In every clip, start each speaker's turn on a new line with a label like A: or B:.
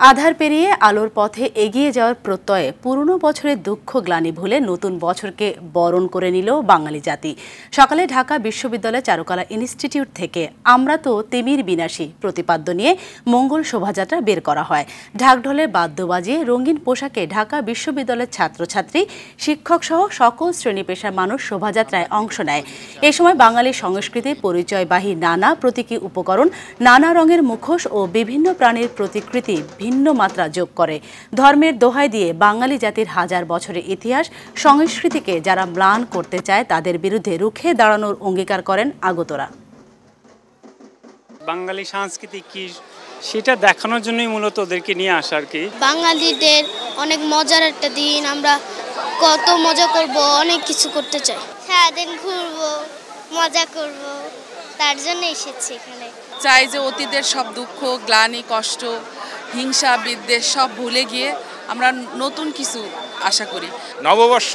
A: আধার পেরিয়ে আলোর পথে এগিয়ে যাওয়ার প্রত্যয়ে পুরনো বছরের দুঃখ গ্লানি ভুলে নতুন বছরকে বরণ করে নিল বাঙালি জাতি। সকালে ঢাকা বিশ্ববিদ্যালয় চারুকলা ইনস্টিটিউট থেকে আমরা তো তিমির বিনাশী প্রতিপাদ্য নিয়ে মঙ্গল শোভাযাত্রা বের করা হয়। ঢাকঢোলের বাদ্য বাজিয়ে রঙিন পোশাকে ঢাকা বিশ্ববিদ্যালয়ের ছাত্রছাত্রী, শিক্ষক সহ সকল শ্রেণী পেশার মানুষ শোভাযাত্রায় অংশ নেয়। এ সময় বাঙালি সংস্কৃতির পরিচয়বাহী নানা প্রতীকী উপকরণ, নানা রঙের মুখোশ ও বিভিন্ন প্রাণীর প্রতিকৃতি ভিন্ন মাত্রা যোগ করে। ধর্মের দোহাই দিয়ে বাঙালি জাতির হাজার বছরের ইতিহাস সংস্কৃতিকে যারা ম্লান করতে চায় তাদের বিরুদ্ধে রুখে দাঁড়ানোর অঙ্গীকার করেন আগতরা।
B: বাঙালি সংস্কৃতি কি সেটা দেখানোর জন্যই মূলত ওদেরকে নিয়ে আসা আর কি।
C: বাঙালিদের অনেক মজার একটা দিন, আমরা কত মজা করব, অনেক কিছু করতে চাই। সারাদিন ঘুরবো, মজা করব, তার জন্য এসেছি এখানে।
D: চাই যে অতীতের সব দুঃখ, গ্লানি, কষ্ট, হিংসা, বিদ্বেষ সব ভুলে গিয়ে আমরা নতুন কিছু আশা করি।
E: নববর্ষ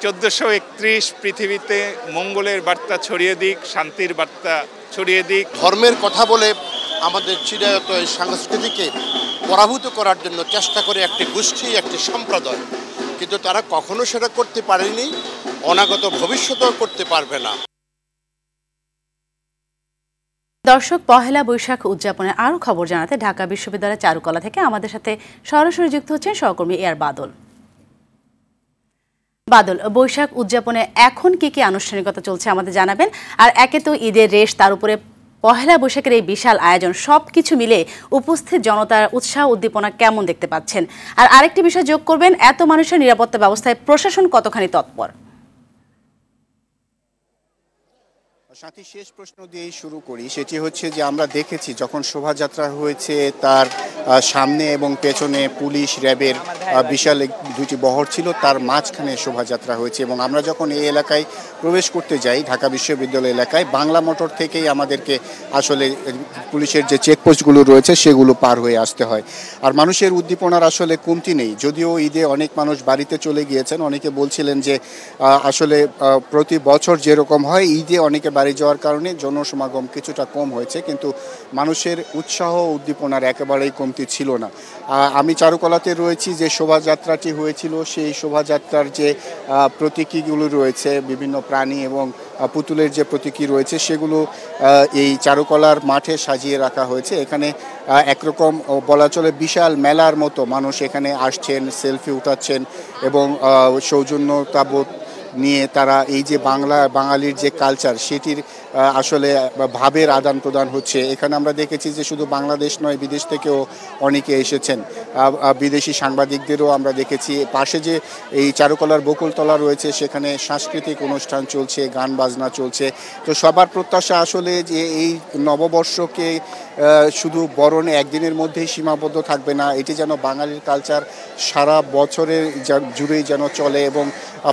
E: 1431 পৃথিবীতে মঙ্গলের বার্তা ছড়িয়ে দিক, শান্তির বার্তা ছড়িয়ে দিক।
F: ধর্মের কথা বলে আমাদের চিরায়ত এই সংস্কৃতিকে পরাভূত করার জন্য চেষ্টা করে একটি গোষ্ঠী, একটি সম্প্রদায়, কিন্তু তারা কখনো সেটা করতে পারেনি, অনাগত ভবিষ্যতেও করতে পারবে না।
A: দর্শক, পহেলা বৈশাখ উদযাপনের আরও খবর জানাতে ঢাকা বিশ্ববিদ্যালয় চারুকলা থেকে আমাদের সাথে সরাসরি যুক্ত হচ্ছেন সহকর্মী এয়ার বাদল। বৈশাখ উদযাপনে এখন কি কি আনুষ্ঠানিকতা চলছে আমাদের জানাবেন। আর একে তো ঈদের রেশ, তার উপরে পহেলা বৈশাখের এই বিশাল আয়োজন, সবকিছু মিলে উপস্থিত জনতার উৎসাহ উদ্দীপনা কেমন দেখতে পাচ্ছেন? আর আরেকটি বিষয় যোগ করবেন, এত মানুষের নিরাপত্তা ব্যবস্থায় প্রশাসন কতখানি তৎপর?
G: সাথী, শেষ প্রশ্ন দিয়েই শুরু করি। সেটি হচ্ছে যে আমরা দেখেছি যখন শোভাযাত্রা হয়েছে তার সামনে এবং পেছনে পুলিশ, র্যাবের বিশাল দুটি বহর ছিল, তার মাঝখানে শোভাযাত্রা হয়েছে। এবং আমরা যখন এই এলাকায় প্রবেশ করতে যাই, ঢাকা বিশ্ববিদ্যালয় এলাকায়, বাংলা মোটর থেকেই আমাদেরকে আসলে পুলিশের যে চেকপোস্টগুলো রয়েছে সেগুলো পার হয়ে আসতে হয়। আর মানুষের উদ্দীপনার আসলে কমতি নেই। যদিও ঈদে অনেক মানুষ বাড়িতে চলে গিয়েছেন, অনেকে বলছিলেন যে আসলে প্রতি বছর যেরকম হয় ঈদে অনেকে বাড়ি যাওয়ার কারণে জনসমাগম কিছুটা কম হয়েছে, কিন্তু মানুষের উৎসাহ উদ্দীপনার একেবারেই কমতি ছিল না। আমি চারুকলাতে রয়েছি, যে শোভাযাত্রাটি হয়েছিল সেই শোভাযাত্রার যে প্রতীকীগুলো রয়েছে, বিভিন্ন প্রাণী এবং পুতুলের যে প্রতীকী রয়েছে সেগুলো এই চারুকলার মাঠে সাজিয়ে রাখা হয়েছে। এখানে একরকম বলা চলে বিশাল মেলার মতো মানুষ এখানে আসছেন, সেলফি উঠাচ্ছেন এবং সৌজন্যতাবোধ নিয়ে তারা এই যে বাঙালির যে কালচার সেটির আসলে ভাবের আদান প্রদান হচ্ছে। এখানে আমরা দেখেছি যে শুধু বাংলাদেশ নয়, বিদেশ থেকেও অনেকে এসেছেন, বিদেশি সাংবাদিকদেরও আমরা দেখেছি। পাশে যে এই চারুকলার বকুলতলা রয়েছে সেখানে সাংস্কৃতিক অনুষ্ঠান চলছে, গান বাজনা চলছে। তো সবার প্রত্যাশা আসলে যে এই নববর্ষকে শুধু বরণে একদিনের মধ্যেই সীমাবদ্ধ থাকবে না, এটি যেন বাঙালির কালচার সারা বছরের জুড়েই যেন চলে এবং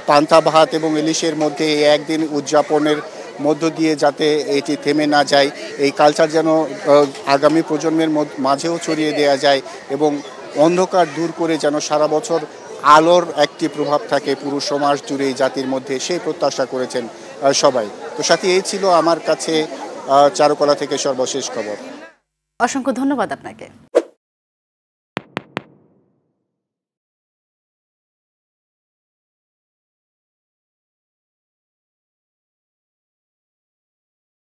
G: পান্তা ভাত এবং ইলিশের মধ্যে এই একদিন উদযাপনের মধ্য দিয়ে যাতে এটি থেমে না যায়, এই কালচার যেন আগামী প্রজন্মের মাঝেও ছড়িয়ে দেওয়া যায় এবং অন্ধকার দূর করে যেন সারা বছর আলোর একটি প্রভাব থাকে পুরো সমাজ জুড়ে এই জাতির মধ্যে, সেই প্রত্যাশা করেছেন সবাই। তো সাথী, এই ছিল আমার কাছে চারুকলা থেকে সর্বশেষ খবর।
A: অসংখ্য ধন্যবাদ আপনাকে।